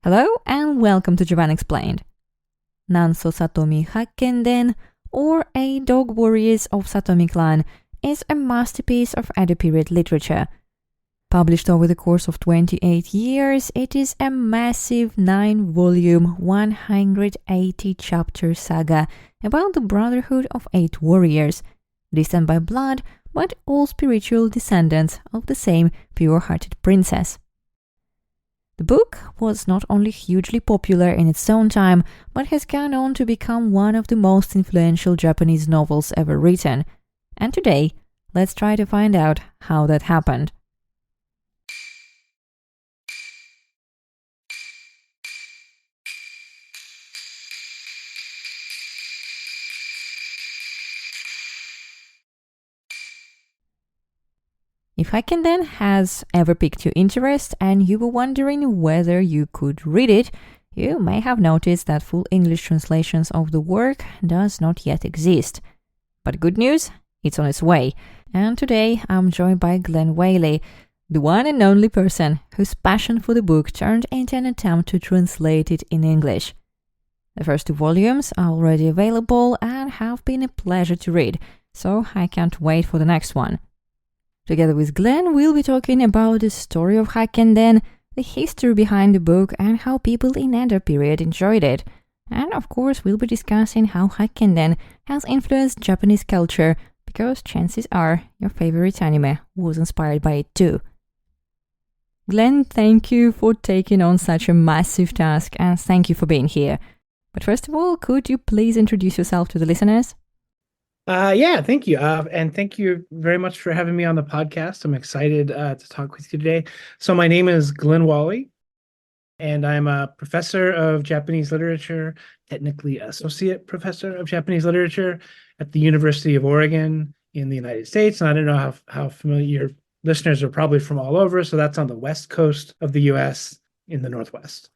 Hello and welcome to Japan Explained. Nanso Satomi Hakkenden, or A Dog Warriors of Satomi Clan, is a masterpiece of Edo period literature. Published over the course of 28 years, it is a massive 9-volume, 180-chapter saga about the brotherhood of 8 warriors, distant by blood, but all spiritual descendants of the same pure-hearted princess. The book was not only hugely popular in its own time, but has gone on to become one of the most influential Japanese novels ever written. And today, let's try to find out how that happened. If Hakkenden has ever piqued your interest and you were wondering whether you could read it, you may have noticed that full English translations of the work does not yet exist. But good news, it's on its way. And today I'm joined by Glynne Walley, the one and only person whose passion for the book turned into an attempt to translate it in English. The first 2 volumes are already available and have been a pleasure to read, so I can't wait for the next one. Together with Glynne, we'll be talking about the story of Hakkenden, the history behind the book, and how people in Edo period enjoyed it. And of course, we'll be discussing how Hakkenden has influenced Japanese culture, because chances are your favorite anime was inspired by it too. Glynne, thank you for taking on such a massive task, and thank you for being here. But first of all, could you please introduce yourself to the listeners? Yeah, thank you. And thank you very much for having me on the podcast. I'm excited to talk with you today. So my name is Glynne Walley, and I'm a professor of Japanese literature, technically associate professor of Japanese literature at the University of Oregon in the United States. And I don't know how familiar your listeners are, probably from all over. So that's on the west coast of the US in the Northwest.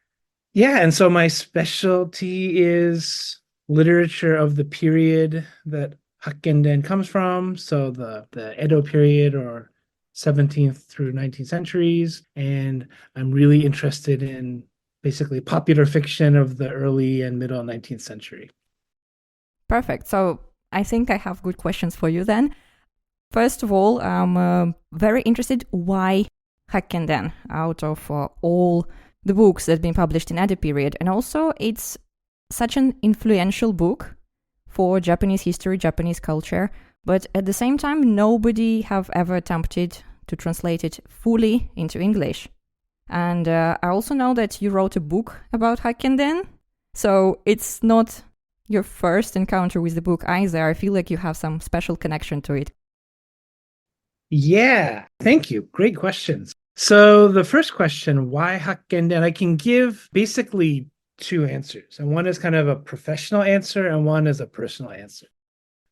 Yeah, and so my specialty is literature of the period that Hakkenden comes from, so the Edo period, or 17th through 19th centuries, and I'm really interested in basically popular fiction of the early and middle 19th century. Perfect. So I think I have good questions for you then. First of all, I'm very interested why Hakkenden out of all the books that have been published in Edo period, and also it's such an influential book for Japanese history, Japanese culture, but at the same time, nobody have ever attempted to translate it fully into English. And I also know that you wrote a book about Hakkenden, so it's not your first encounter with the book either. I feel like you have some special connection to it. Yeah, thank you. Great questions. So the first question, why Hakkenden? I can give basically 2 answers, and one is kind of a professional answer and one is a personal answer.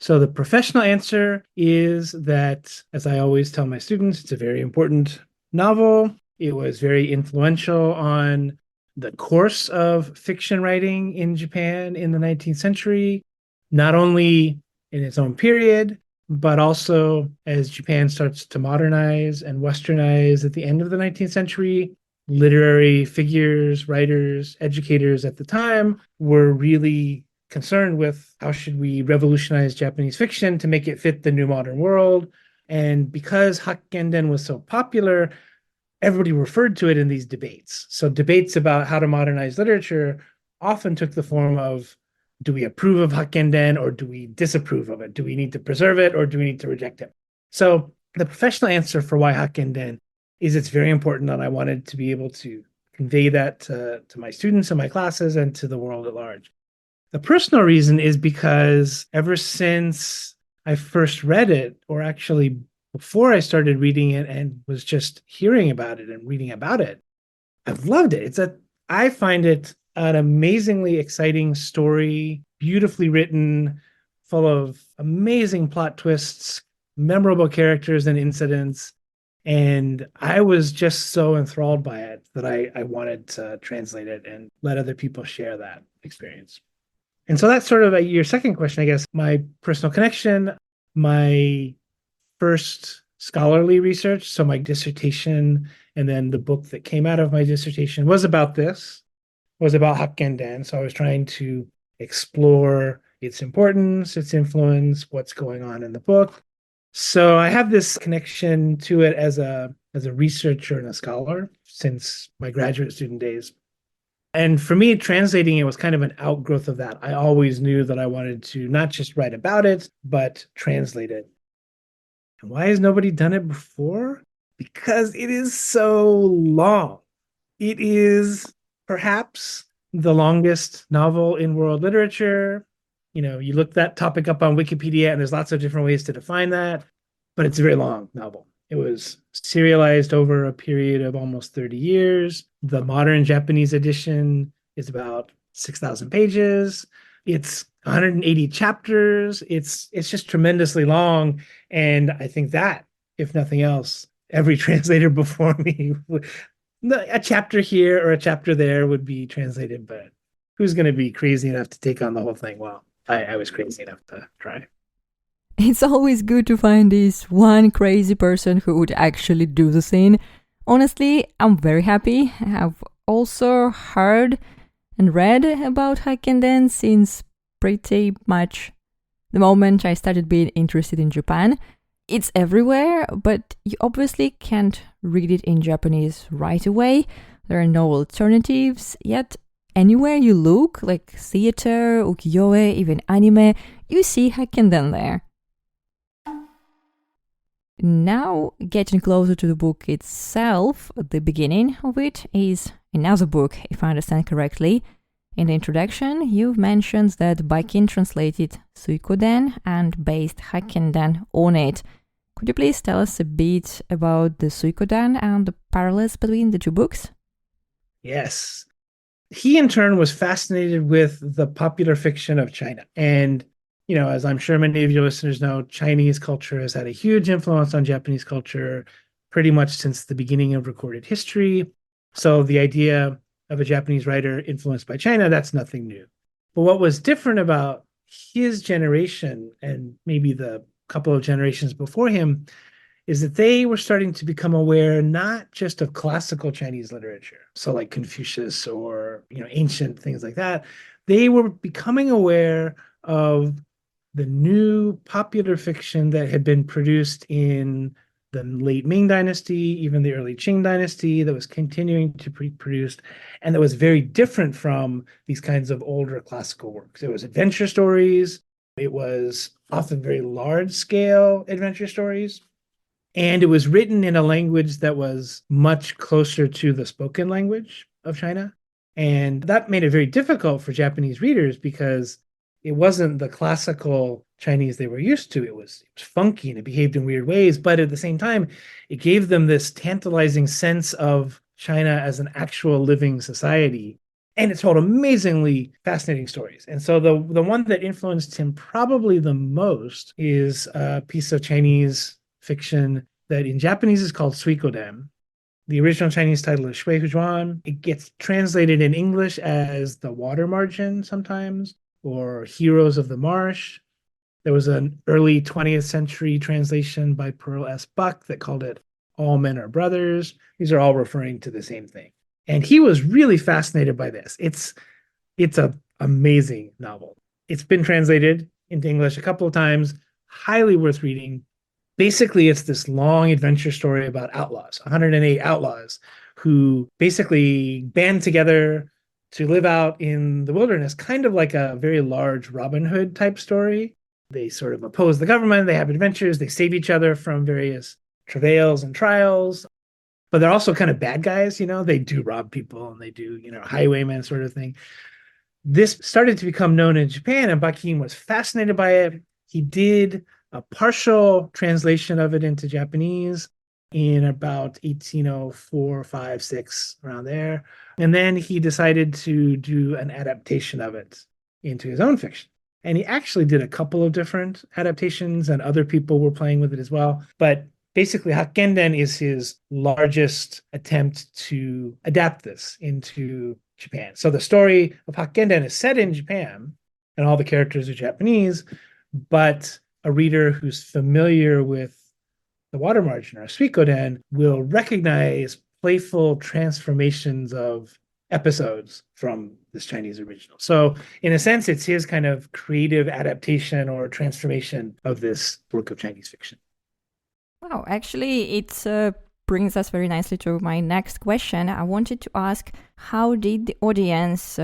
So the professional answer is that, as I always tell my students, it's a very important novel. It was very influential on the course of fiction writing in Japan in the 19th century, not only in its own period, but also as Japan starts to modernize and westernize at the end of the 19th century. Literary figures, writers, educators at the time were really concerned with how should we revolutionize Japanese fiction to make it fit the new modern world. And because Hakkenden was so popular, everybody referred to it in these debates. So debates about how to modernize literature often took the form of, do we approve of Hakkenden or do we disapprove of it? Do we need to preserve it or do we need to reject it? So the professional answer for why Hakkenden is it's very important, and I wanted to be able to convey that to my students in my classes and to the world at large. The personal reason is because ever since I first read it, or actually before I started reading it and was just hearing about it and reading about it, I've loved it. I find it an amazingly exciting story, beautifully written, full of amazing plot twists, memorable characters and incidents. And I was just so enthralled by it that I wanted to translate it and let other people share that experience. And so that's sort of your second question, I guess. My personal connection, my first scholarly research, so my dissertation and then the book that came out of my dissertation was about this. was about Hakkenden. So I was trying to explore its importance, its influence, what's going on in the book. So I have this connection to it as a researcher and a scholar since my graduate student days. And for me, translating it was kind of an outgrowth of that. I always knew that I wanted to not just write about it, but translate it. And why has nobody done it before? Because it is so long. It is perhaps the longest novel in world literature. You know, you look that topic up on Wikipedia, and there's lots of different ways to define that, but it's a very long novel. It was serialized over a period of almost 30 years. The modern Japanese edition is about 6,000 pages. It's 180 chapters. It's just tremendously long. And I think that, if nothing else, every translator before me, a chapter here or a chapter there would be translated, but who's going to be crazy enough to take on the whole thing? Well, I was crazy enough to try. It's always good to find this one crazy person who would actually do the thing. Honestly, I'm very happy. I've also heard and read about Hakkenden since pretty much the moment I started being interested in Japan. It's everywhere, but you obviously can't read it in Japanese right away. There are no alternatives, yet anywhere you look, like theater, ukiyo-e, even anime, you see Hakkenden there. Now, getting closer to the book itself, the beginning of it is another book, if I understand correctly. In the introduction, you've mentioned that Bakin translated Suikoden and based Hakkenden on it. Could you please tell us a bit about the Suikoden and the parallels between the two books? Yes. He, in turn, was fascinated with the popular fiction of China. And you know, as I'm sure many of your listeners know, Chinese culture has had a huge influence on Japanese culture pretty much since the beginning of recorded history. So the idea of a Japanese writer influenced by China, that's nothing new. But what was different about his generation and maybe the couple of generations before him is that they were starting to become aware not just of classical Chinese literature, so like Confucius or, you know, ancient things like that. They were becoming aware of the new popular fiction that had been produced in the late Ming Dynasty, even the early Qing Dynasty, that was continuing to be produced, and that was very different from these kinds of older classical works. It was adventure stories. It was often very large-scale adventure stories. And it was written in a language that was much closer to the spoken language of China. And that made it very difficult for Japanese readers because it wasn't the classical Chinese they were used to. It was funky and it behaved in weird ways. But at the same time, it gave them this tantalizing sense of China as an actual living society. And it told amazingly fascinating stories. And so the one that influenced him probably the most is a piece of Chinese fiction that in Japanese is called Suikoden. The original Chinese title is Shui Huzhuan. It gets translated in English as The Water Margin sometimes, or Heroes of the Marsh. There was an early 20th century translation by Pearl S. Buck that called it All Men Are Brothers. These are all referring to the same thing. And he was really fascinated by this. It's an amazing novel. It's been translated into English a couple of times, highly worth reading. Basically, it's this long adventure story about outlaws, 108 outlaws, who basically band together to live out in the wilderness, kind of like a very large Robin Hood type story. They sort of oppose the government, they have adventures, they save each other from various travails and trials. But they're also kind of bad guys, you know, they do rob people and they do, you know, highwayman sort of thing. This started to become known in Japan, and Bakin was fascinated by it. He did a partial translation of it into Japanese in about 1804, 5, 6, around there. And then he decided to do an adaptation of it into his own fiction. And he actually did a couple of different adaptations, and other people were playing with it as well. But basically, Hakkenden is his largest attempt to adapt this into Japan. So the story of Hakkenden is set in Japan, and all the characters are Japanese, but a reader who's familiar with the water margin or Suikoden will recognize playful transformations of episodes from this Chinese original. So in a sense, it's his kind of creative adaptation or transformation of this work of Chinese fiction. Wow, actually, it brings us very nicely to my next question. I wanted to ask, how did the audience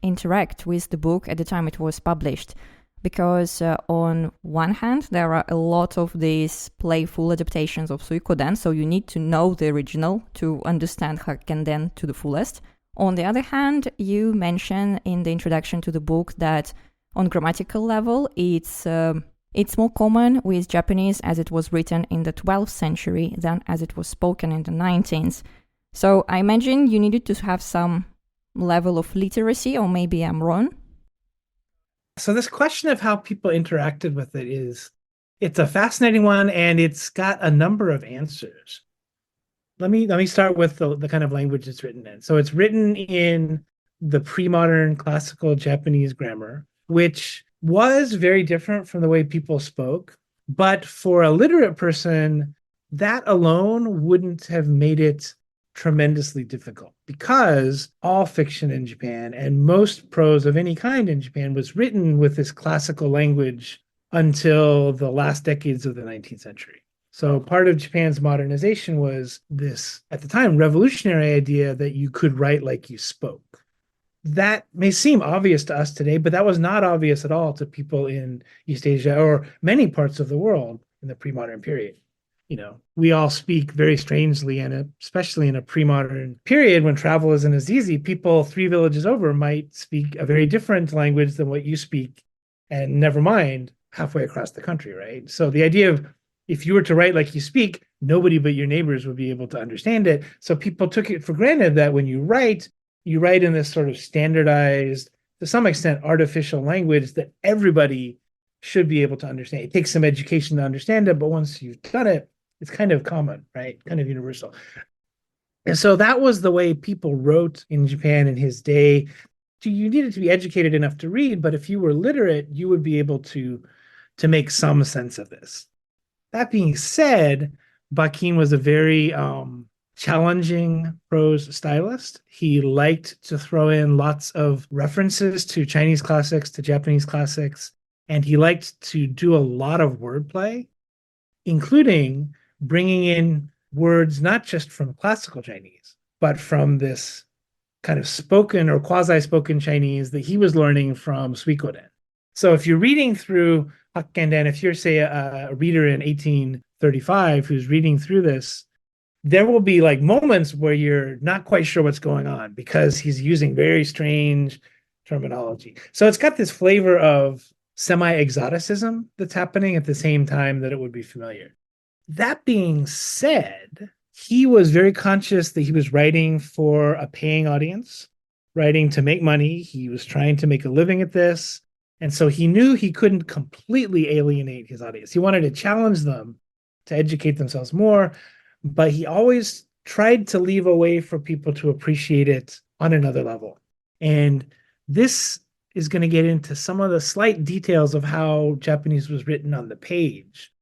interact with the book at the time it was published? Because on one hand, there are a lot of these playful adaptations of Suikoden, so you need to know the original to understand Hakkenden to the fullest. On the other hand, you mention in the introduction to the book that on grammatical level, it's more common with Japanese as it was written in the 12th century than as it was spoken in the 19th. So I imagine you needed to have some level of literacy, or maybe I'm wrong. So this question of how people interacted with it's a fascinating one, and it's got a number of answers. Let me start with the kind of language it's written in. So it's written in the pre-modern classical Japanese grammar, which was very different from the way people spoke. But for a literate person, that alone wouldn't have made it tremendously difficult, because all fiction in Japan and most prose of any kind in Japan was written with this classical language until the last decades of the 19th century. So part of Japan's modernization was this, at the time, revolutionary idea that you could write like you spoke. That may seem obvious to us today, but that was not obvious at all to people in East Asia or many parts of the world in the pre-modern period. We all speak very strangely, and especially in a pre-modern period when travel isn't as easy, people 3 villages over might speak a very different language than what you speak, and never mind halfway across the country, right? So the idea of, if you were to write like you speak, nobody but your neighbors would be able to understand it. So people took it for granted that when you write in this sort of standardized, to some extent, artificial language that everybody should be able to understand. It takes some education to understand it, but once you've done it, it's kind of common, right? Kind of universal. And so that was the way people wrote in Japan in his day. You needed to be educated enough to read, but if you were literate, you would be able to make some sense of this. That being said, Bakin was a very challenging prose stylist. He liked to throw in lots of references to Chinese classics, to Japanese classics, and he liked to do a lot of wordplay, including bringing in words not just from classical Chinese, but from this kind of spoken or quasi-spoken Chinese that he was learning from Suikoden. So if you're reading through Hakkenden, if you're, say, a reader in 1835 who's reading through this, there will be like moments where you're not quite sure what's going on because he's using very strange terminology. So it's got this flavor of semi-exoticism that's happening at the same time that it would be familiar. That being said, he was very conscious that he was writing for a paying audience, writing to make money. He was trying to make a living at this. And so he knew he couldn't completely alienate his audience. He wanted to challenge them to educate themselves more, but he always tried to leave a way for people to appreciate it on another level. And this is going to get into some of the slight details of how Japanese was written on the page.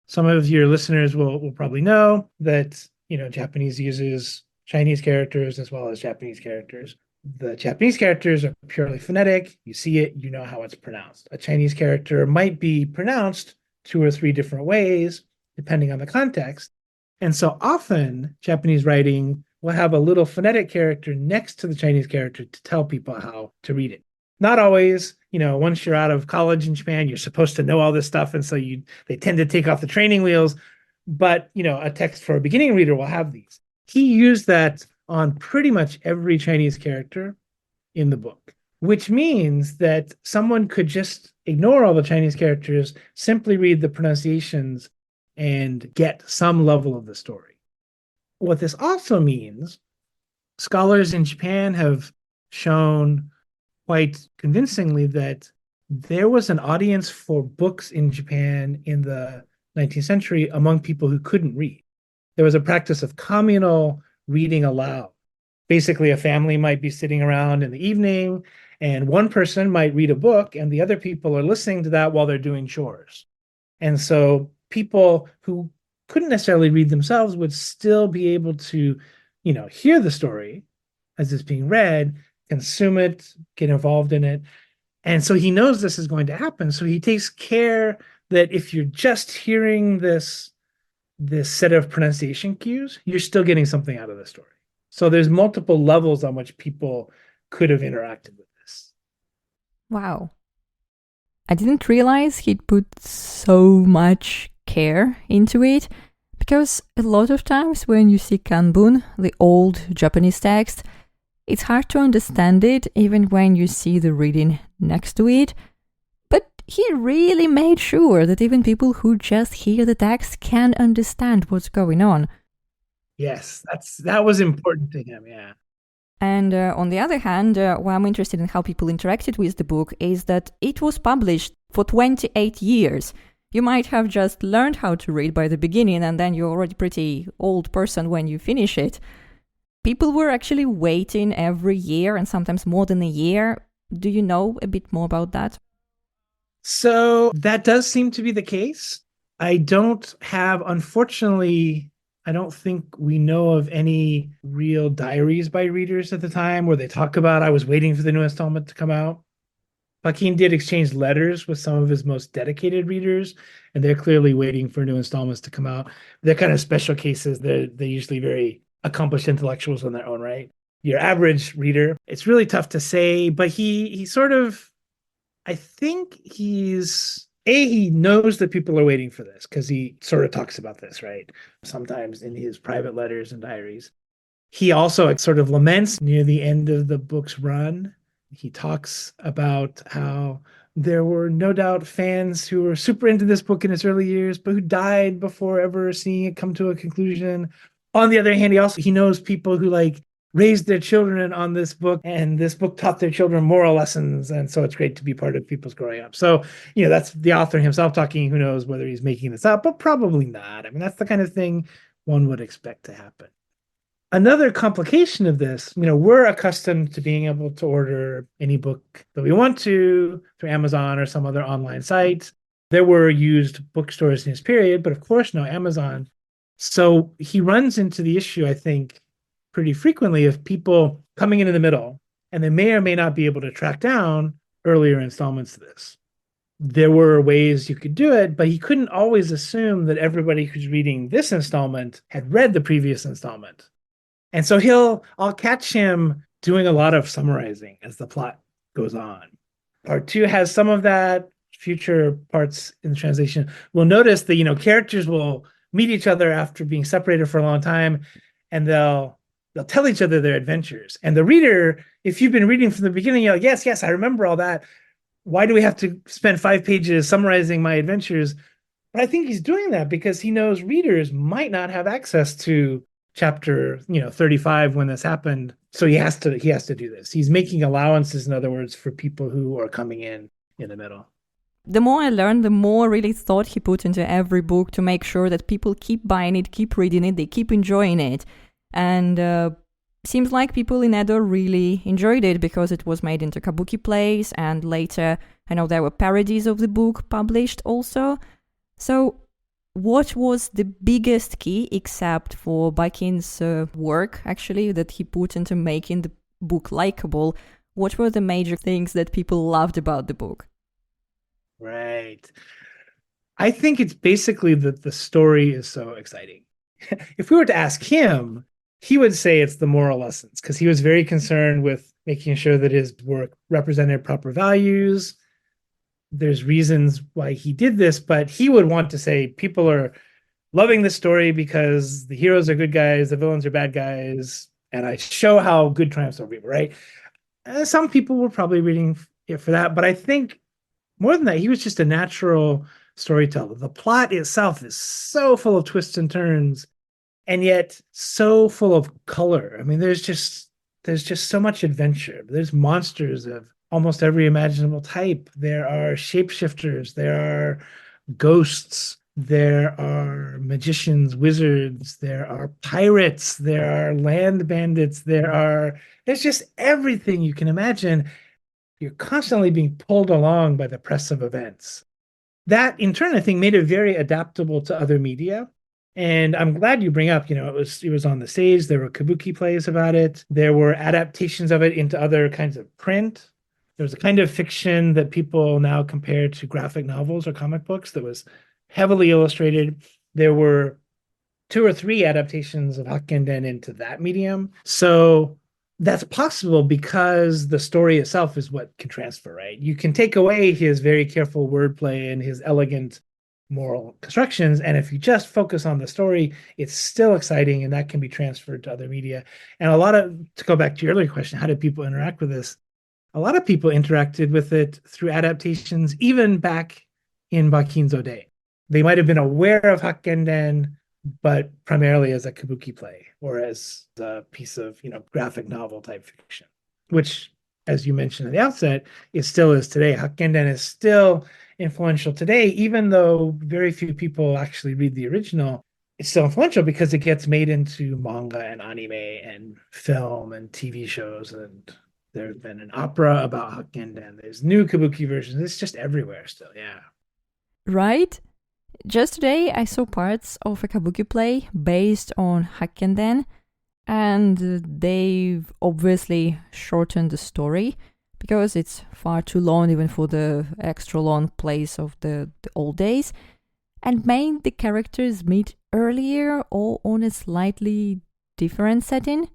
Some of your listeners will probably know that, Japanese uses Chinese characters as well as Japanese characters. The Japanese characters are purely phonetic. You see it, you know how it's pronounced. A Chinese character might be pronounced 2 or 3 different ways, depending on the context. And so often Japanese writing will have a little phonetic character next to the Chinese character to tell people how to read it. Not always, once you're out of college in Japan, you're supposed to know all this stuff. And so they tend to take off the training wheels. But, a text for a beginning reader will have these. He used that on pretty much every Chinese character in the book, which means that someone could just ignore all the Chinese characters, simply read the pronunciations, and get some level of the story. What this also means, scholars in Japan have shown quite convincingly that there was an audience for books in Japan in the 19th century among people who couldn't read. There was a practice of communal reading aloud. Basically, a family might be sitting around in the evening, and one person might read a book, and the other people are listening to that while they're doing chores. And so people who couldn't necessarily read themselves would still be able to, hear the story as it's being read, consume it, get involved in it. And so he knows this is going to happen. So he takes care that if you're just hearing this set of pronunciation cues, you're still getting something out of the story. So there's multiple levels on which people could have interacted with this. Wow. I didn't realize he'd put so much care into it, because a lot of times when you see kanbun, the old Japanese text, it's hard to understand it even when you see the reading next to it. But he really made sure that even people who just hear the text can understand what's going on. Yes, that was important to him, yeah. And on the other hand, why I'm interested in how people interacted with the book is that it was published for 28 years. You might have just learned how to read by the beginning, and then you're already a pretty old person when you finish it. People were actually waiting every year, and sometimes more than a year. Do you know a bit more about that? So that does seem to be the case. I don't have, unfortunately, I don't think we know of any real diaries by readers at the time where they talk about, I was waiting for the new installment to come out. Joaquin did exchange letters with some of his most dedicated readers, and they're clearly waiting for new installments to come out. They're kind of special cases. They're usually very accomplished intellectuals in their own right. Your average reader, it's really tough to say, but he sort of, I think he knows that people are waiting for this because he sort of talks about this, right? Sometimes in his private letters and diaries. He also sort of laments near the end of the book's run. He talks about how there were no doubt fans who were super into this book in its early years, but who died before ever seeing it come to a conclusion. On the other hand, he knows people who raised their children on this book, and this book taught their children moral lessons, and so it's great to be part of people's growing up. So, that's the author himself talking. Who knows whether he's making this up, but probably not. I mean, that's the kind of thing one would expect to happen. Another complication of this, we're accustomed to being able to order any book that we want to through Amazon or some other online site. There were used bookstores in his period, but of course no Amazon. So he runs into the issue, I think, pretty frequently of people coming in the middle, and they may or may not be able to track down earlier installments of this. There were ways you could do it, but he couldn't always assume that everybody who's reading this installment had read the previous installment. And so I'll catch him doing a lot of summarizing as the plot goes on. Part 2 has some of that. Future parts in the translation will notice that, characters will meet each other after being separated for a long time, and they'll tell each other their adventures. And the reader, if you've been reading from the beginning, you're like, yes, I remember all that. Why do we have to spend 5 pages summarizing my adventures? But I think he's doing that because he knows readers might not have access to chapter 35 when this happened, so he has to do this. He's making allowances, in other words, for people who are coming in the middle. The more I learned, the more really thought he put into every book to make sure that people keep buying it, keep reading it, they keep enjoying it. And seems like people in Edo really enjoyed it because it was made into kabuki plays, and later I know there were parodies of the book published also. So what was the biggest key, except for Baikin's work, actually, that he put into making the book likable? What were the major things that people loved about the book? Right. I think it's basically that the story is so exciting. If we were to ask him, he would say it's the moral lessons, because he was very concerned with making sure that his work represented proper values. There's reasons why he did this, but he would want to say people are loving the story because the heroes are good guys, the villains are bad guys, and I show how good triumphs over evil, right? Some people were probably reading it for that, but I think more than that, he was just a natural storyteller. The plot itself is so full of twists and turns, and yet so full of color. I mean, there's just so much adventure. There's monsters of almost every imaginable type. There are shapeshifters, there are ghosts, there are magicians, wizards, there are pirates, there are land bandits, there's just everything you can imagine. You're constantly being pulled along by the press of events. That in turn, I think, made it very adaptable to other media. And I'm glad you bring up, it was on the stage. There were kabuki plays about it. There were adaptations of it into other kinds of print. There was a kind of fiction that people now compare to graphic novels or comic books that was heavily illustrated. There were two or three adaptations of Hakkenden into that medium. So that's possible because the story itself is what can transfer, right? You can take away his very careful wordplay and his elegant moral constructions. And if you just focus on the story, it's still exciting and that can be transferred to other media. And to go back to your earlier question, how did people interact with this? A lot of people interacted with it through adaptations, even back in Bakinzo Day. They might have been aware of Hakkenden, but primarily as a kabuki play or as a piece of, graphic novel type fiction, which, as you mentioned at the outset, it still is today. Hakkenden is still influential today, even though very few people actually read the original. It's still influential because it gets made into manga and anime and film and TV shows. And there's been an opera about Hakkenden. There's new kabuki versions. It's just everywhere still. Yeah. Right? Just today, I saw parts of a kabuki play based on Hakkenden, and they've obviously shortened the story because it's far too long even for the extra long plays of the old days, and made the characters meet earlier or on a slightly different setting.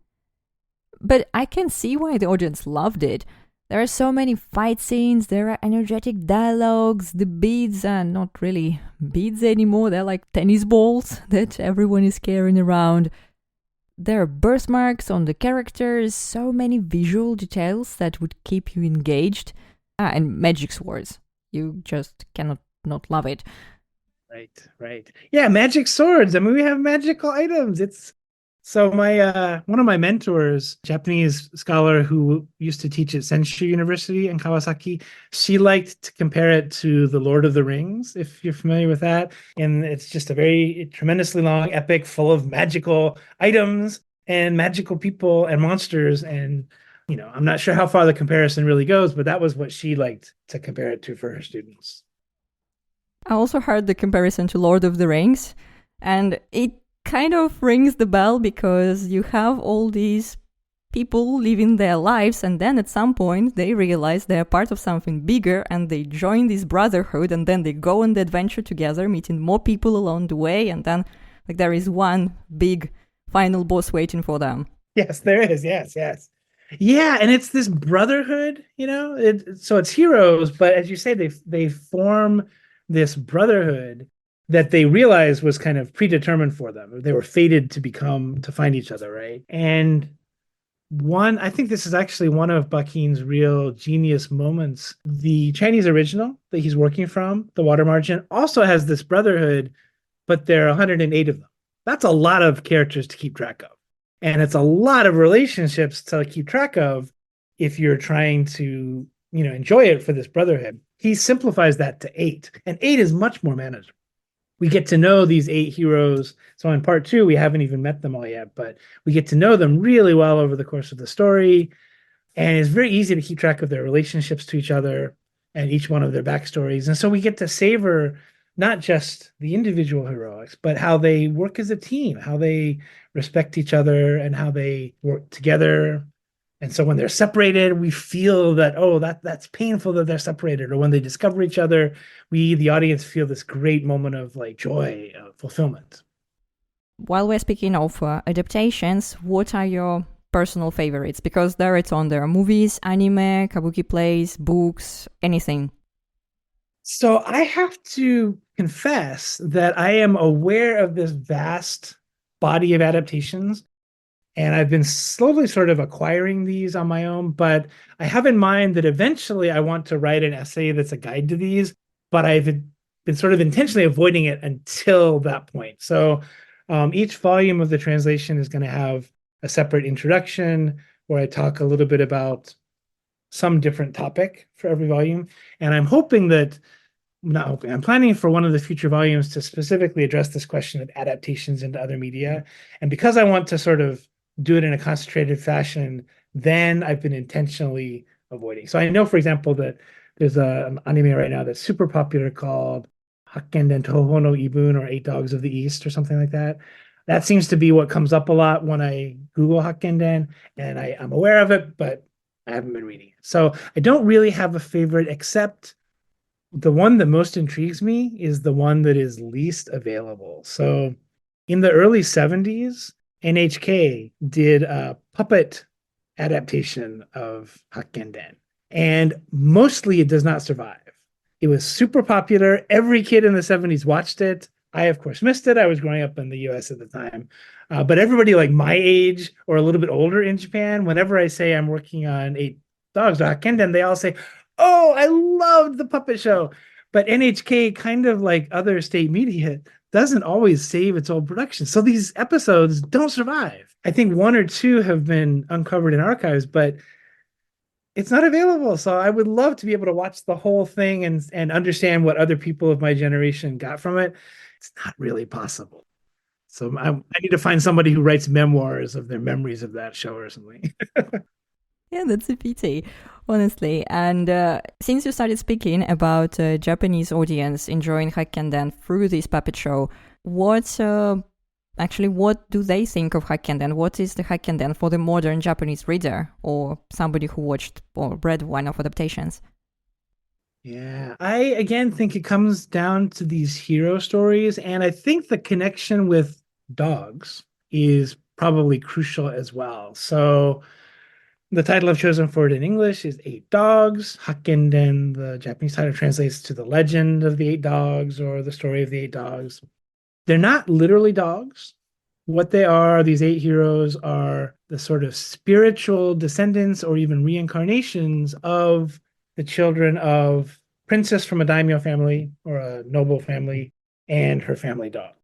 But I can see why the audience loved it. There are so many fight scenes, there are energetic dialogues, the beads are not really beads anymore, they're like tennis balls that everyone is carrying around. There are birthmarks on the characters, so many visual details that would keep you engaged. And magic swords. You just cannot not love it. Right. Yeah, magic swords. I mean, we have magical items. So one of my mentors, Japanese scholar who used to teach at Senshu University in Kawasaki, she liked to compare it to the Lord of the Rings, if you're familiar with that. And it's just a very tremendously long epic full of magical items and magical people and monsters. And, I'm not sure how far the comparison really goes, but that was what she liked to compare it to for her students. I also heard the comparison to Lord of the Rings, and it kind of rings the bell because you have all these people living their lives, and then at some point they realize they're part of something bigger and they join this brotherhood, and then they go on the adventure together, meeting more people along the way, and then there is one big final boss waiting for them. Yes, there is. Yes. Yeah, and it's this brotherhood, so it's heroes, but as you say, they form this brotherhood that they realized was kind of predetermined for them. They were fated to find each other, right? And I think this is actually one of Bakin's real genius moments. The Chinese original that he's working from, The Water Margin, also has this brotherhood, but there are 108 of them. That's a lot of characters to keep track of. And it's a lot of relationships to keep track of if you're trying to, enjoy it for this brotherhood. He simplifies that to 8, and 8 is much more manageable. We get to know these 8 heroes. So in part 2, we haven't even met them all yet, but we get to know them really well over the course of the story. And it's very easy to keep track of their relationships to each other and each one of their backstories. And so we get to savor not just the individual heroics, but how they work as a team, how they respect each other and how they work together. And so when they're separated, we feel that, that's painful that they're separated. Or when they discover each other, we, the audience, feel this great moment of joy, fulfillment. While we're speaking of adaptations, what are your personal favorites? Because there are movies, anime, kabuki plays, books, anything. So I have to confess that I am aware of this vast body of adaptations. And I've been slowly sort of acquiring these on my own, but I have in mind that eventually I want to write an essay that's a guide to these, but I've been sort of intentionally avoiding it until that point. So each volume of the translation is going to have a separate introduction where I talk a little bit about some different topic for every volume. And I'm planning for one of the future volumes to specifically address this question of adaptations into other media. And because I want to sort of do it in a concentrated fashion, then I've been intentionally avoiding. So I know, for example, that there's an anime right now that's super popular called Hakkenden Toho no Ibun, or Eight Dogs of the East, or something like that. That seems to be what comes up a lot when I Google Hakkenden, and I'm aware of it, but I haven't been reading it. So I don't really have a favorite, except the one that most intrigues me is the one that is least available. So in the early 70s, NHK did a puppet adaptation of Hakkenden, and mostly it does not survive. It was super popular. Every kid in the 70s watched it. I, of course, missed it. I was growing up in the US at the time. But everybody like my age or a little bit older in Japan, whenever I say I'm working on Eight Dogs or Hakkenden, they all say, "Oh, I loved the puppet show." But NHK, kind of like other state media, doesn't always save its old production. So these episodes don't survive. I think one or two have been uncovered in archives, but it's not available. So I would love to be able to watch the whole thing and understand what other people of my generation got from it. It's not really possible. So I need to find somebody who writes memoirs of their memories of that show or something. Yeah, that's a pity, honestly. And since you started speaking about Japanese audience enjoying Hakkenden through this puppet show, what do they think of Hakkenden? What is the Hakkenden for the modern Japanese reader or somebody who watched or read one of adaptations? Yeah, I again think it comes down to these hero stories, and I think the connection with dogs is probably crucial as well. So the title I've chosen for it in English is Eight Dogs. Hakkenden, the Japanese title, translates to the legend of the eight dogs or the story of the eight dogs. They're not literally dogs. What they are, these eight heroes, are the sort of spiritual descendants or even reincarnations of the children of princess from a daimyo family or a noble family and her family dog.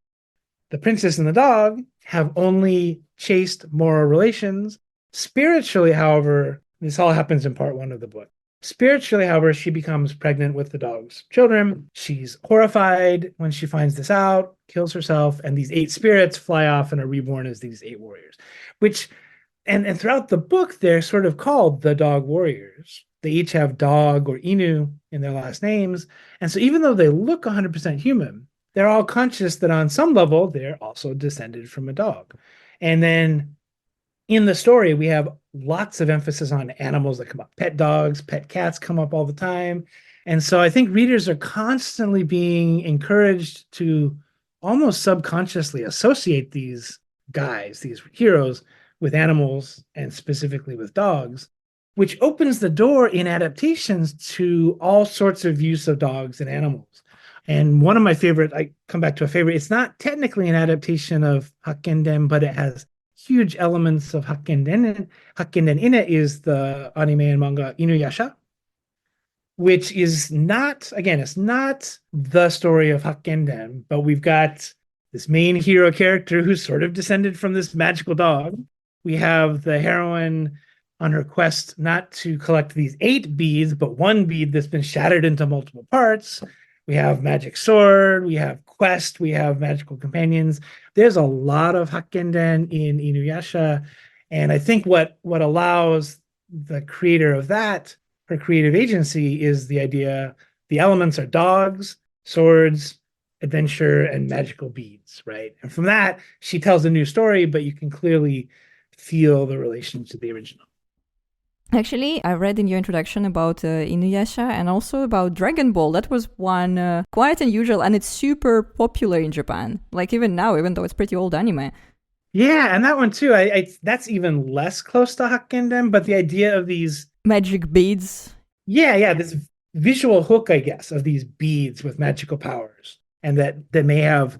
The princess and the dog have only chaste moral relations. Spiritually, however, this all happens in part one of the book. Spiritually, however, she becomes pregnant with the dog's children. She's horrified when she finds this out, kills herself, and these eight spirits fly off and are reborn as these eight warriors, which, and throughout the book, they're sort of called the dog warriors. They each have dog or inu in their last names. And so even though they look 100% human, they're all conscious that on some level, they're also descended from a dog. And then in the story, we have lots of emphasis on animals that come up. Pet dogs, pet cats come up all the time. And so I think readers are constantly being encouraged to almost subconsciously associate these guys, these heroes, with animals and specifically with dogs, which opens the door in adaptations to all sorts of use of dogs and animals. And one of my favorite, I come back to a favorite, it's not technically an adaptation of Hakkenden, but it has huge elements of Hakkenden. Hakkenden in it is the anime and manga Inuyasha, which is not, again, it's not the story of Hakkenden, but we've got this main hero character who's sort of descended from this magical dog. We have the heroine on her quest not to collect these 8 beads, but one bead that's been shattered into multiple parts. We have magic sword, we have quest, we have magical companions. There's a lot of Hakkenden in Inuyasha. And I think what allows the creator of that, her creative agency, is the idea the elements are dogs, swords, adventure, and magical beads, right? And from that, she tells a new story, but you can clearly feel the relation to the original. Actually, I read in your introduction about Inuyasha and also about Dragon Ball. That was one quite unusual, and it's super popular in Japan. Like even now, even though it's pretty old anime. Yeah, and that one too. That's even less close to Hakkenden, but the idea of these magic beads. Yeah, this visual hook, I guess, of these beads with magical powers, and that may have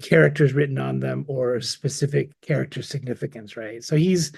characters written on them or specific character significance, right? So he's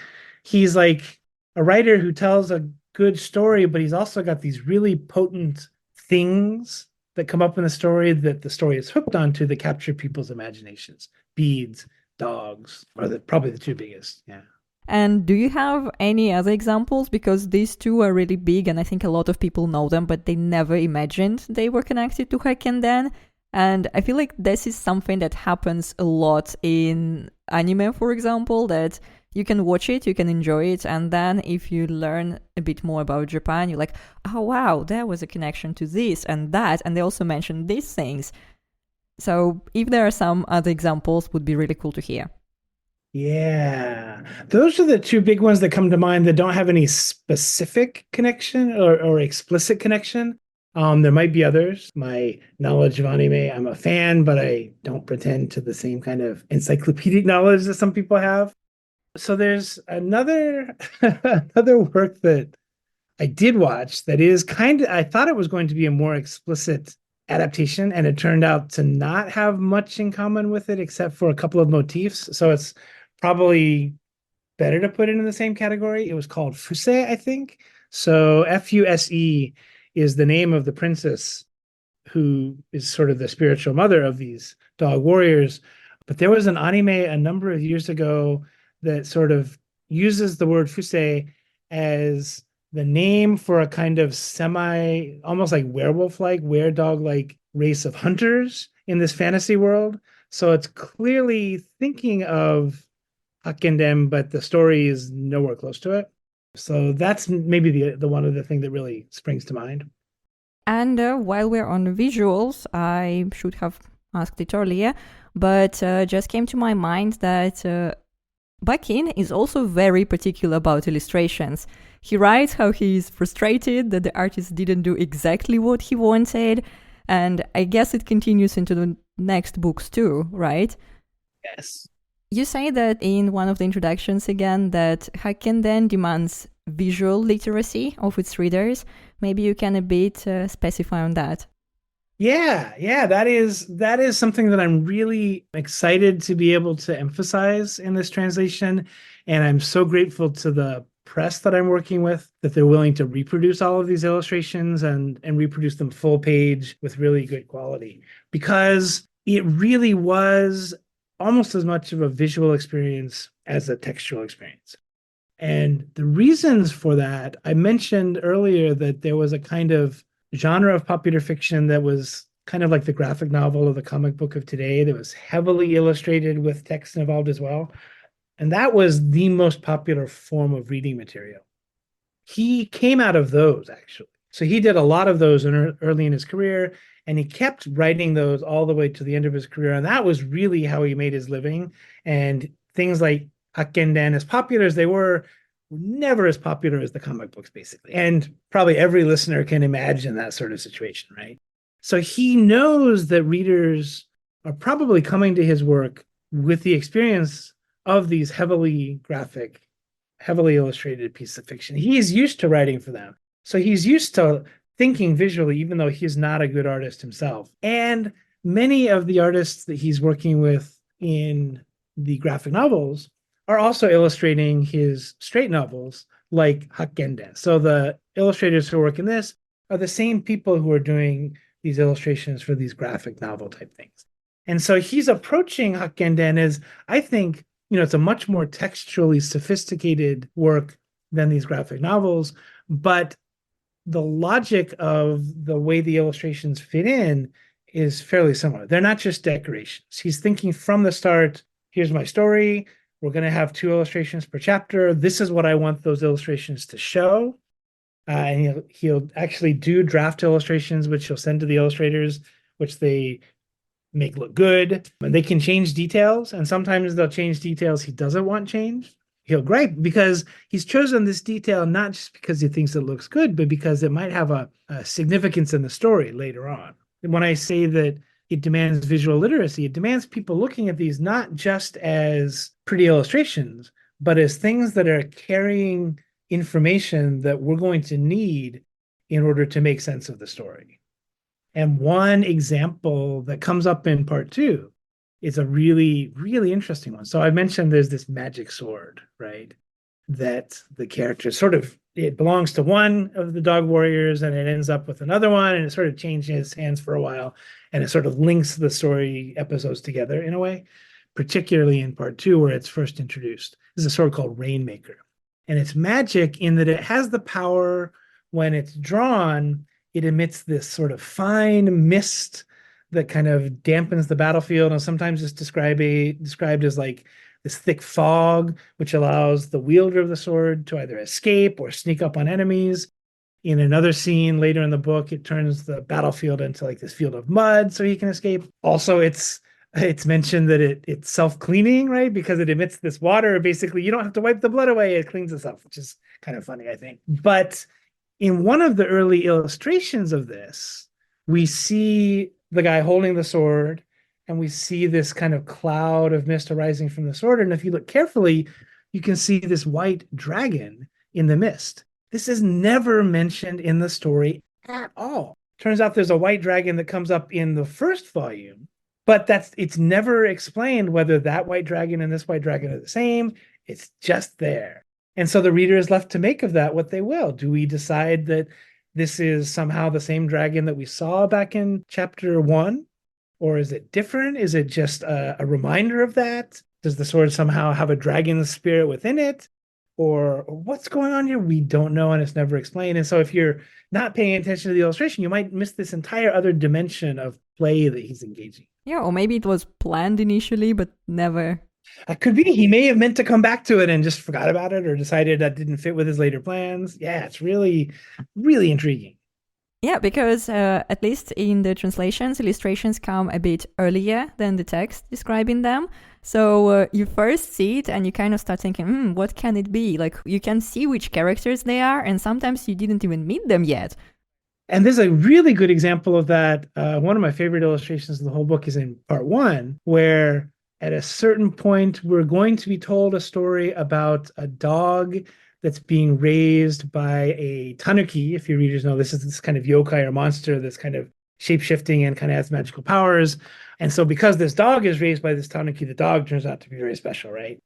like a writer who tells a good story, but he's also got these really potent things that come up in the story that the story is hooked onto that capture people's imaginations. Beads, dogs are probably the two biggest. Yeah. And do you have any other examples? Because these two are really big, and I think a lot of people know them, but they never imagined they were connected to Hakkenden. And I feel like this is something that happens a lot in anime, for example, that you can watch it, you can enjoy it, and then if you learn a bit more about Japan, you're like, oh wow, there was a connection to this and that, and they also mentioned these things. So if there are some other examples, would be really cool to hear. Yeah, those are the two big ones that come to mind that don't have any specific connection or explicit connection. There might be others. My knowledge of anime, I'm a fan, but I don't pretend to the same kind of encyclopedic knowledge that some people have. So there's another another work that I did watch that is kind of, I thought it was going to be a more explicit adaptation, and it turned out to not have much in common with it except for a couple of motifs. So it's probably better to put it in the same category. It was called Fuse, I think. So Fuse is the name of the princess who is sort of the spiritual mother of these dog warriors. But there was an anime a number of years ago that sort of uses the word Fuse as the name for a kind of semi, almost like werewolf-like, were-dog-like race of hunters in this fantasy world. So it's clearly thinking of Hakkenden, but the story is nowhere close to it. So that's maybe the one other thing that really springs to mind. And while we're on visuals, I should have asked it earlier, but just came to my mind that Bakin is also very particular about illustrations. He writes how he's frustrated that the artist didn't do exactly what he wanted, and I guess it continues into the next books too, right? Yes. You say that in one of the introductions again that Hakkenden demands visual literacy of its readers. Maybe you can a bit specify on that. Yeah, that is something that I'm really excited to be able to emphasize in this translation, and I'm so grateful to the press that I'm working with that they're willing to reproduce all of these illustrations and reproduce them full page with really good quality, because it really was almost as much of a visual experience as a textual experience. And the reasons for that, I mentioned earlier that there was a kind of genre of popular fiction that was kind of like the graphic novel or the comic book of today that was heavily illustrated with text involved as well. And that was the most popular form of reading material. He came out of those, actually. So he did a lot of those early in his career, and he kept writing those all the way to the end of his career. And that was really how he made his living. And things like Hakkenden, as popular as they were never as popular as the comic books, basically. And probably every listener can imagine that sort of situation, right? So he knows that readers are probably coming to his work with the experience of these heavily graphic, heavily illustrated pieces of fiction. He's used to writing for them. So he's used to thinking visually, even though he's not a good artist himself. And many of the artists that he's working with in the graphic novels are also illustrating his straight novels like Hakkenden. So the illustrators who work in this are the same people who are doing these illustrations for these graphic novel type things. And so he's approaching Hakkenden as, I think, it's a much more textually sophisticated work than these graphic novels, but the logic of the way the illustrations fit in is fairly similar. They're not just decorations. He's thinking from the start, here's my story. We're going to have 2 illustrations per chapter. This is what I want those illustrations to show. And he'll actually do draft illustrations, which he'll send to the illustrators, which they make look good. And they can change details. And sometimes they'll change details he doesn't want changed. He'll gripe because he's chosen this detail not just because he thinks it looks good, but because it might have a significance in the story later on. And when I say that it demands visual literacy, it demands people looking at these not just as pretty illustrations, but as things that are carrying information that we're going to need in order to make sense of the story. And one example that comes up in part 2 is a really, really interesting one. So I mentioned there's this magic sword, right? That the character sort of, it belongs to one of the dog warriors and it ends up with another one, and it sort of changes hands for a while, and it sort of links the story episodes together in a way, particularly in part 2 where it's first introduced. This is a sword called Rainmaker. And it's magic in that it has the power, when it's drawn, it emits this sort of fine mist that kind of dampens the battlefield. And sometimes it's described as like this thick fog, which allows the wielder of the sword to either escape or sneak up on enemies. In another scene later in the book, it turns the battlefield into like this field of mud so he can escape. Also, it's mentioned that it's self-cleaning, right? Because it emits this water. Basically, you don't have to wipe the blood away. It cleans itself, which is kind of funny, I think. But in one of the early illustrations of this, we see the guy holding the sword, and we see this kind of cloud of mist arising from the sword. And if you look carefully, you can see this white dragon in the mist. This is never mentioned in the story at all. Turns out there's a white dragon that comes up in the first volume, but it's never explained whether that white dragon and this white dragon are the same. It's just there. And so the reader is left to make of that what they will. Do we decide that this is somehow the same dragon that we saw back in chapter 1? Or is it different? Is it just a reminder of that? Does the sword somehow have a dragon spirit within it? Or what's going on here? We don't know, and it's never explained. And so if you're not paying attention to the illustration, you might miss this entire other dimension of play that he's engaging. Yeah, or maybe it was planned initially, but never. It could be. He may have meant to come back to it and just forgot about it, or decided that didn't fit with his later plans. Yeah, it's really, really intriguing. Yeah, because at least in the translations, illustrations come a bit earlier than the text describing them. So you first see it and you kind of start thinking, what can it be? Like, you can see which characters they are, and sometimes you didn't even meet them yet. And there's a really good example of that. One of my favorite illustrations of the whole book is in part 1, where at a certain point, we're going to be told a story about a dog that's being raised by a tanuki. If your readers know, this is this kind of yokai or monster that's kind of shape-shifting and kind of has magical powers. And so because this dog is raised by this tanuki, the dog turns out to be very special, right?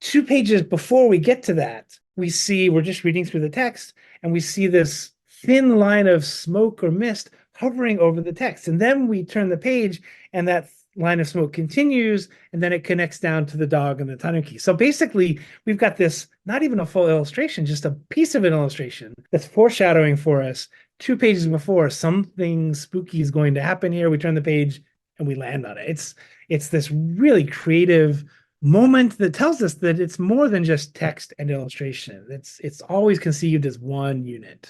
2 pages before we get to that, we're just reading through the text, and we see this thin line of smoke or mist hovering over the text. And then we turn the page, and that line of smoke continues, and then it connects down to the dog and the tanuki. So basically, we've got this, not even a full illustration, just a piece of an illustration that's foreshadowing for us 2 pages before something spooky is going to happen here. We turn the page and we land on it. It's this really creative moment that tells us that it's more than just text and illustration. It's always conceived as one unit.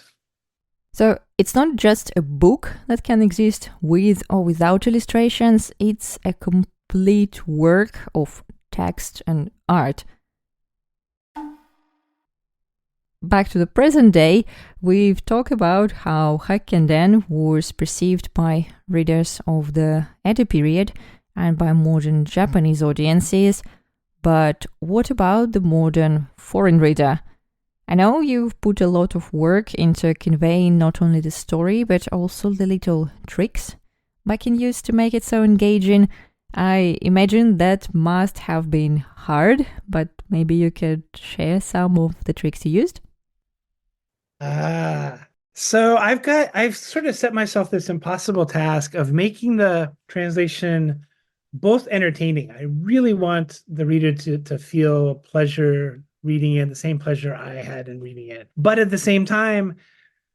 So it's not just a book that can exist with or without illustrations, it's a complete work of text and art. Back to the present day, we've talked about how Hakkenden was perceived by readers of the Edo period and by modern Japanese audiences, but what about the modern foreign reader? I know you've put a lot of work into conveying not only the story, but also the little tricks Bakken used to make it so engaging. I imagine that must have been hard, but maybe you could share some of the tricks you used? So I've sort of set myself this impossible task of making the translation both entertaining. I really want the reader to feel pleasure reading it, the same pleasure I had in reading it. But at the same time,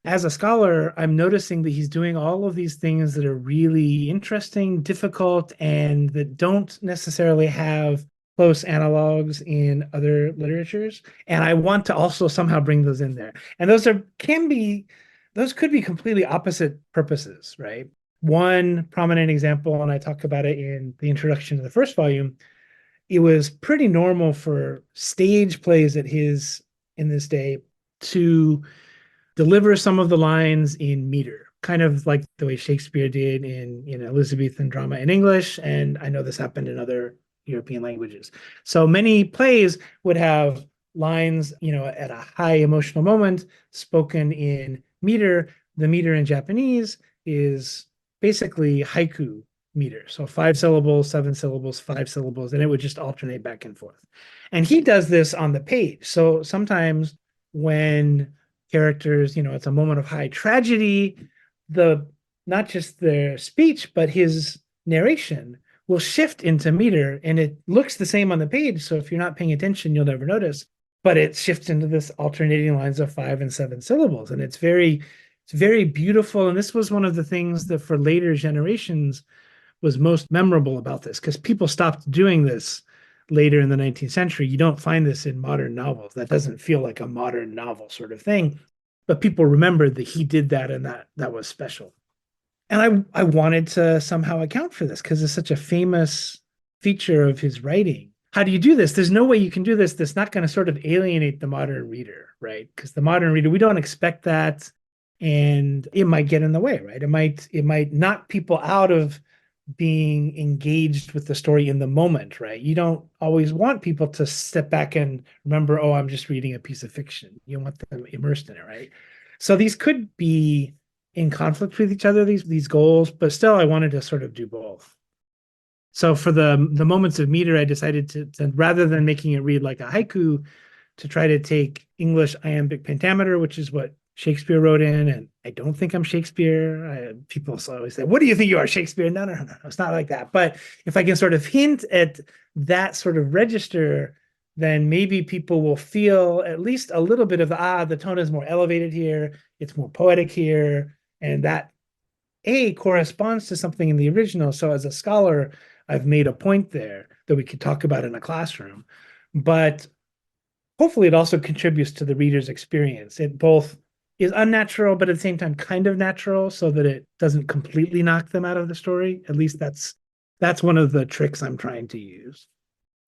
as a scholar, I'm noticing that he's doing all of these things that are really interesting, difficult, and that don't necessarily have close analogs in other literatures. And I want to also somehow bring those in there. And those could be completely opposite purposes, right? One prominent example, and I talk about it in the introduction to the first volume, it was pretty normal for stage plays in this day to deliver some of the lines in meter, kind of like the way Shakespeare did in Elizabethan drama in English. And I know this happened in other European languages. So many plays would have lines, at a high emotional moment spoken in meter. The meter in Japanese is basically haiku meter. So 5 syllables, 7 syllables, 5 syllables, and it would just alternate back and forth. And he does this on the page. So sometimes when characters, it's a moment of high tragedy, not just their speech, but his narration will shift into meter, and it looks the same on the page. So if you're not paying attention, you'll never notice, but it shifts into this alternating lines of 5 and 7 syllables. And it's very beautiful. And this was one of the things that for later generations was most memorable about this, because people stopped doing this later in the 19th century. You don't find this in modern novels. That doesn't feel like a modern novel sort of thing. but people remembered that he did that and that was special. And I wanted to somehow account for this because it's such a famous feature of his writing. How do you do this? There's no way you can do this that's not going to sort of alienate the modern reader, right? Because the modern reader, we don't expect that, and it might get in the way, right? It might knock people out of being engaged with the story in the moment, right? You don't always want people to step back and remember, oh, I'm just reading a piece of fiction. You want them immersed in it, right? So these could be in conflict with each other, these goals, but still I wanted to sort of do both. So for the moments of meter, I decided to rather than making it read like a haiku, to try to take English iambic pentameter, which is what Shakespeare wrote in, and I don't think I'm Shakespeare. People always say, "What do you think you are, Shakespeare?" No, it's not like that. But if I can sort of hint at that sort of register, then maybe people will feel at least a little bit of the tone is more elevated here, it's more poetic here, and that corresponds to something in the original. So as a scholar, I've made a point there that we could talk about in a classroom. But hopefully it also contributes to the reader's experience. It both is unnatural, but at the same time kind of natural, so that it doesn't completely knock them out of the story. At least that's one of the tricks I'm trying to use.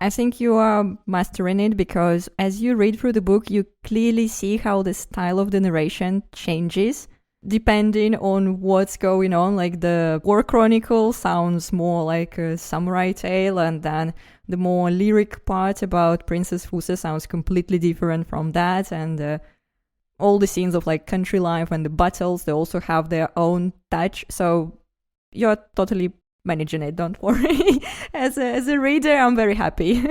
I think you are mastering it because as you read through the book, you clearly see how the style of the narration changes depending on what's going on. Like the War Chronicle sounds more like a samurai tale, and then the more lyric part about Princess Fuse sounds completely different from that. And all the scenes of like country life and the battles, they also have their own touch. So you're totally managing it, don't worry. As a reader, I'm very happy.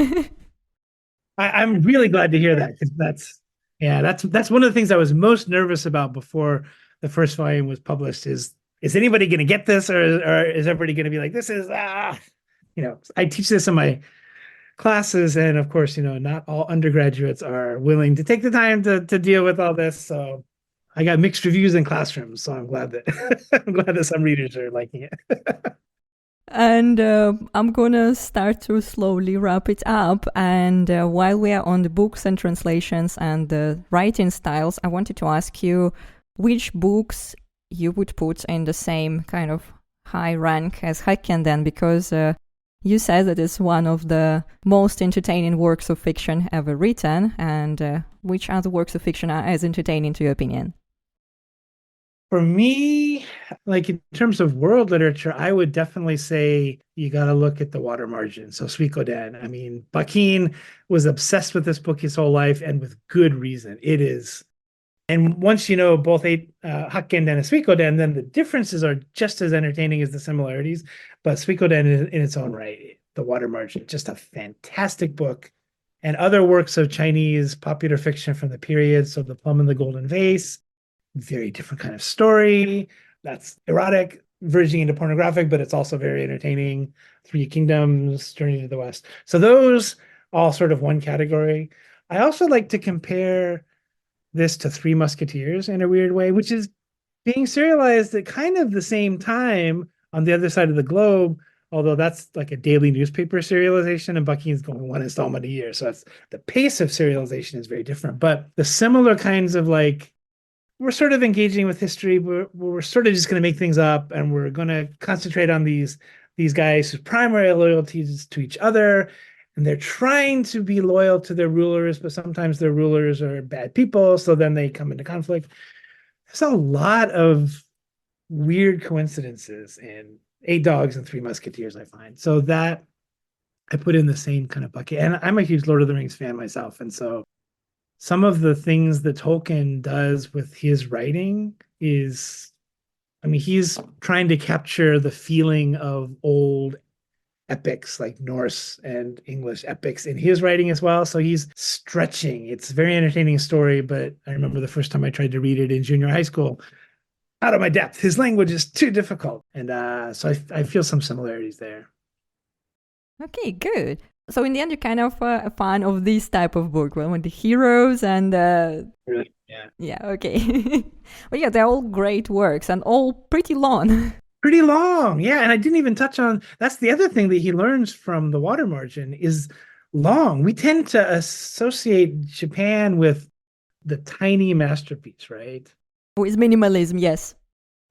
I'm really glad to hear that, because that's one of the things I was most nervous about before the first volume was published. Is anybody going to get this, or is everybody going to be like, this is I teach this in my classes, and of course, not all undergraduates are willing to take the time to deal with all this. So I got mixed reviews in classrooms, so I'm glad that some readers are liking it. And I'm gonna start to slowly wrap it up. And while we are on the books and translations and the writing styles, I wanted to ask you which books you would put in the same kind of high rank as Hakkenden, because you said that it's one of the most entertaining works of fiction ever written. And which other works of fiction are as entertaining to your opinion? For me, like in terms of world literature, I would definitely say you got to look at The Water Margin. So Suikoden. I mean, Bakin was obsessed with this book his whole life, and with good reason. It is. And once you know both Hakkenden and Suikoden, then the differences are just as entertaining as the similarities. But Suikoden in its own right, The Water Margin, just a fantastic book. And other works of Chinese popular fiction from the period, so The Plum and the Golden Vase, very different kind of story. That's erotic, verging into pornographic, but it's also very entertaining. Three Kingdoms, Journey to the West. So those all sort of one category. I also like to compare this to Three Musketeers in a weird way, which is being serialized at kind of the same time on the other side of the globe, although that's like a daily newspaper serialization, and Bucky's going one installment a year. So that's, the pace of serialization is very different. But the similar kinds of like, we're sort of engaging with history, but we're sort of just going to make things up, and we're going to concentrate on these guys whose primary loyalties to each other, and they're trying to be loyal to their rulers, but sometimes their rulers are bad people, so then they come into conflict. There's a lot of weird coincidences in Eight Dogs and Three Musketeers, I find. So that I put in the same kind of bucket. And I'm a huge Lord of the Rings fan myself, and so some of the things that Tolkien does with his writing is, I mean, he's trying to capture the feeling of old epics like Norse and English epics in his writing as well. So he's stretching. It's a very entertaining story, but I remember the first time I tried to read it in junior high school, out of my depth. His language is too difficult. And so I feel some similarities there. Okay, good. So in the end, you're kind of a fan of this type of book, well, with the heroes and Really? Yeah. yeah, okay. But yeah, they're all great works and all pretty long. Pretty long. Yeah. And I didn't even touch on, that's the other thing that he learns from The Water Margin is long. We tend to associate Japan with the tiny masterpiece, right? With minimalism, yes.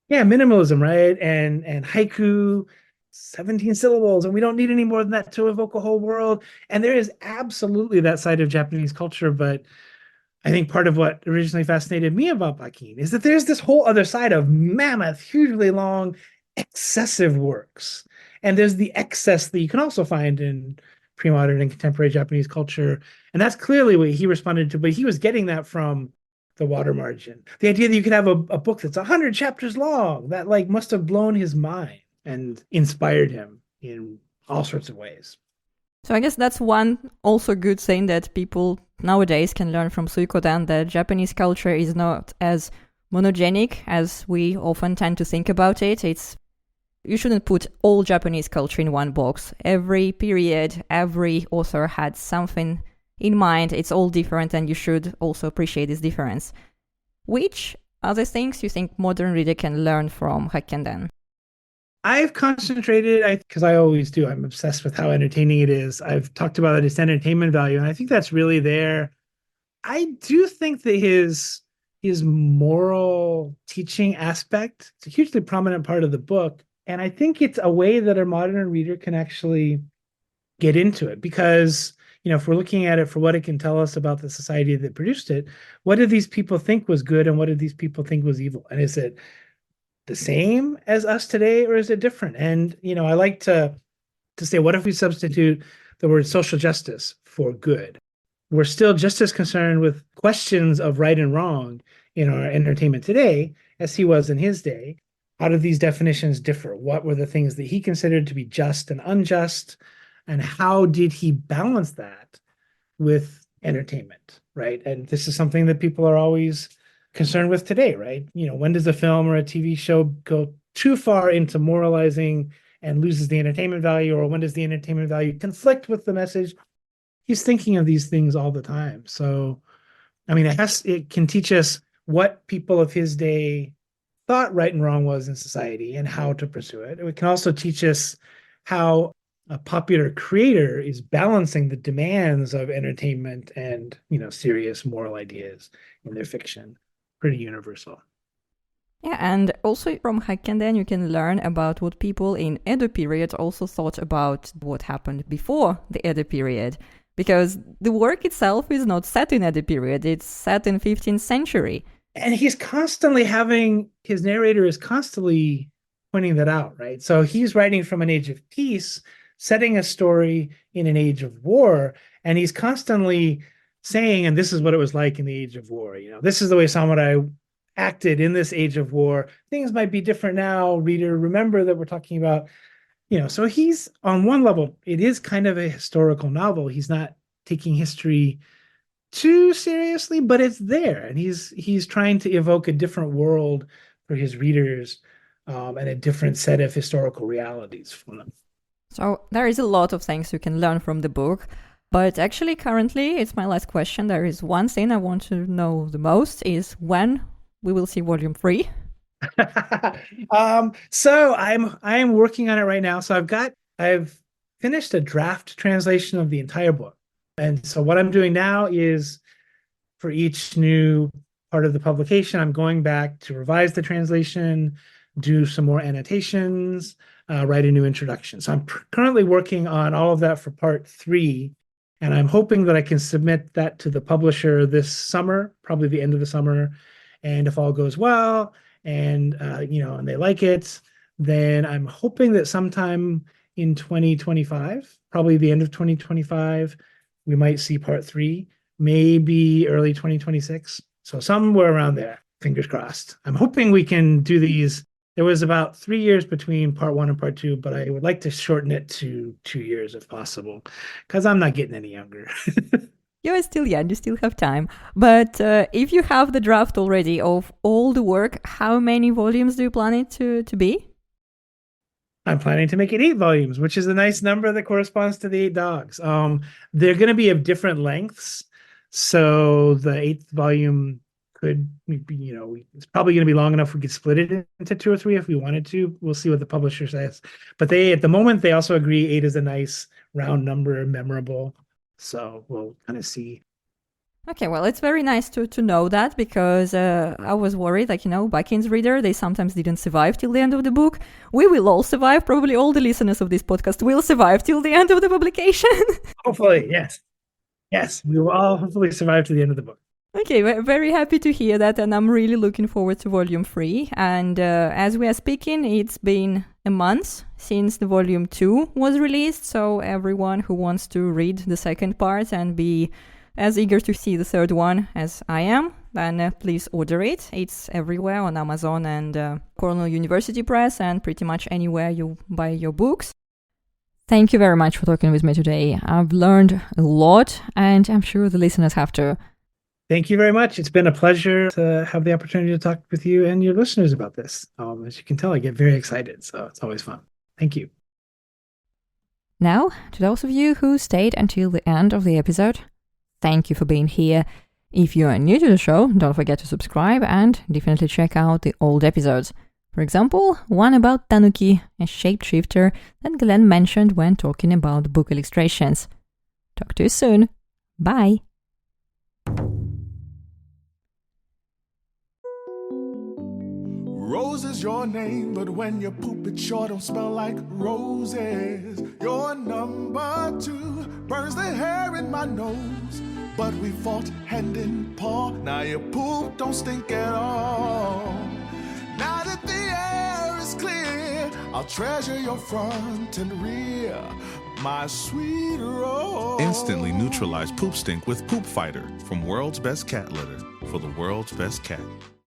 Yeah, minimalism, right? And haiku, 17 syllables, and we don't need any more than that to evoke a whole world. And there is absolutely that side of Japanese culture, but I think part of what originally fascinated me about Bakin is that there's this whole other side of mammoth, hugely long, excessive works. And there's the excess that you can also find in pre-modern and contemporary Japanese culture. And that's clearly what he responded to, but he was getting that from the water margin. The idea that you could have a book that's 100 chapters long, that like must have blown his mind and inspired him in all sorts of ways. So I guess that's one also good thing that people nowadays can learn from Suikoden, that Japanese culture is not as monogenic as we often tend to think about it. You shouldn't put all Japanese culture in one box. Every period, every author had something in mind. It's all different, and you should also appreciate this difference. Which other things you think modern reader can learn from Hakkenden? I've concentrated, because I always do, I'm obsessed with how entertaining it is. I've talked about its entertainment value, and I think that's really there. I do think that his moral teaching aspect is a hugely prominent part of the book. And I think it's a way that a modern reader can actually get into it because, if we're looking at it for what it can tell us about the society that produced it, what did these people think was good and what did these people think was evil? And is it the same as us today or is it different? And, I like to say, what if we substitute the word social justice for good? We're still just as concerned with questions of right and wrong in our entertainment today as he was in his day. How do these definitions differ? What were the things that he considered to be just and unjust? And how did he balance that with entertainment, right? And this is something that people are always concerned with today, right? When does a film or a TV show go too far into moralizing and loses the entertainment value, or when does the entertainment value conflict with the message? He's thinking of these things all the time. So, it can teach us what people of his day thought right and wrong was in society and how to pursue it. It can also teach us how a popular creator is balancing the demands of entertainment and, serious moral ideas in their fiction. Pretty universal. Yeah, and also from Hakkenden you can learn about what people in Edo period also thought about what happened before the Edo period. Because the work itself is not set in Edo period, it's set in 15th century. And his narrator is constantly pointing that out, right? So he's writing from an age of peace, setting a story in an age of war, and he's constantly saying, and this is what it was like in the age of war. This is the way samurai acted in this age of war. Things might be different now, reader. Remember that we're talking about, so he's on one level, it is kind of a historical novel. He's not taking history too seriously, but it's there. And he's trying to evoke a different world for his readers and a different set of historical realities for them. So there is a lot of things you can learn from the book. But actually, currently, it's my last question. There is one thing I want to know the most is when we will see volume 3. So I'm working on it right now. So I've finished a draft translation of the entire book. And so what I'm doing now is for each new part of the publication, I'm going back to revise the translation, do some more annotations, write a new introduction. So I'm currently working on all of that for part 3. And I'm hoping that I can submit that to the publisher this summer, probably the end of the summer. And if all goes well and, and they like it, then I'm hoping that sometime in 2025, probably the end of 2025, we might see part 3, maybe early 2026. So somewhere around there, fingers crossed. I'm hoping we can do these. There was about 3 years between part 1 and part 2, but I would like to shorten it to 2 years if possible, because I'm not getting any younger. You're still young, you still have time. But if you have the draft already of all the work, how many volumes do you plan it to be? I'm planning to make it 8 volumes, which is a nice number that corresponds to the 8 dogs. They're going to be of different lengths. So the 8th volume could be, it's probably going to be long enough we could split it into 2 or 3 if we wanted to. We'll see what the publisher says. But at the moment, they also agree 8 is a nice round number, memorable. So we'll kind of see. Okay, well, it's very nice to know that, because I was worried, Baekhyun's reader, they sometimes didn't survive till the end of the book. We will all survive. Probably all the listeners of this podcast will survive till the end of the publication. Hopefully, yes. Yes, we will all hopefully survive to the end of the book. Okay, we're very happy to hear that, and I'm really looking forward to Volume 3. And as we are speaking, it's been a month since the Volume 2 was released, so everyone who wants to read the second part and be as eager to see the third one as I am, then please order it. It's everywhere on Amazon and Cornell University Press and pretty much anywhere you buy your books. Thank you very much for talking with me today. I've learned a lot, and I'm sure the listeners have too. Thank you very much. It's been a pleasure to have the opportunity to talk with you and your listeners about this. As you can tell, I get very excited, so it's always fun. Thank you. Now, to those of you who stayed until the end of the episode, thank you for being here. If you are new to the show, don't forget to subscribe and definitely check out the old episodes. For example, one about Tanuki, a shapeshifter that Glenn mentioned when talking about book illustrations. Talk to you soon. Bye. Rose is your name, but when you poop it sure don't smell like roses. Your number 2 burns the hair in my nose, but we fought hand in paw. Now your poop don't stink at all. Now that the air is clear, I'll treasure your front and rear, my sweet Rose. Instantly neutralize poop stink with Poop Fighter from World's Best Cat Litter for the world's best cat.